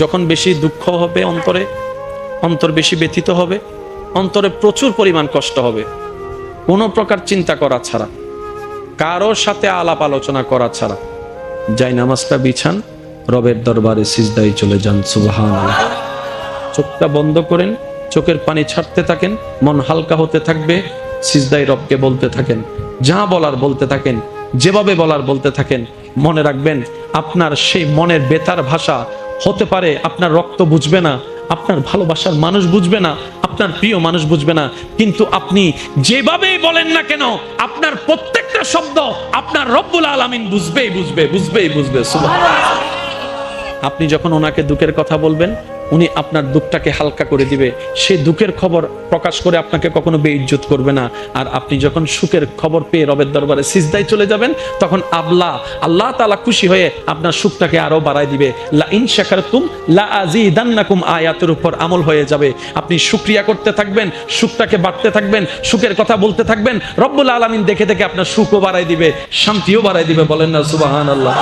যখন বেশি দুঃখ হবে অন্তরে, অন্তর বেশি ব্যথিত হবে, অন্তরে প্রচুর পরিমাণ কষ্ট হবে, কোনো প্রকার চিন্তা করা ছাড়া, কারোর সাথে আলাপ আলোচনা করা ছাড়া যাই নামাজটা বিছান, রবের দরবারে সিজদায় চলে যান। সুবহানাল্লাহ। চোখটা বন্ধ করেন, চোখের পানি ছাড়তে থাকেন, মন হালকা হতে থাকবে, সিজদায় রবকে বলতে থাকেন, যা বলার বলতে থাকেন, যেভাবে বলার বলতে থাকেন। মনে রাখবেন, আপনার সেই মনের বেতার ভাষা হতে পারে আপনার রক্ত বুঝবে না, আপনার ভালোবাসার মানুষ বুঝবে না, আপনার প্রিয় মানুষ বুঝবে না, কিন্তু আপনি যেভাবেই বলেন না কেন, আপনার প্রত্যেকটা শব্দ আপনার রব্বুল আলামিন বুঝবে। সুবহানাল্লাহ। আপনি যখন ওনাকে দুঃখের কথা বলবেন, উনি আপনার দুঃখটাকে হালকা করে দিবে। সেই দুঃখের খবর প্রকাশ করে আপনাকে কখনো বেইজ্জত করবে না। আর আপনি যখন সুখের খবর পেয়ে রবের দরবারে সিজদায় চলে যাবেন, তখন আল্লাহ তাআলা খুশি হয়ে আপনার সুখটাকে আরো বাড়ায় দিবে। লা ইন শাকারতুম লা আযীদান্নাকুম আয়াতের উপর আমল হয়ে যাবে। আপনি শুকরিয়া করতে থাকবেন, সুখটাকে বাড়তে থাকবেন, সুখের কথা বলতে থাকবেন, রব্বুল আলামিন দেখে দেখে আপনার সুখও বাড়ায় দিবে, শান্তিও বাড়ায় দিবে। বলেন না সুবহানাল্লাহ।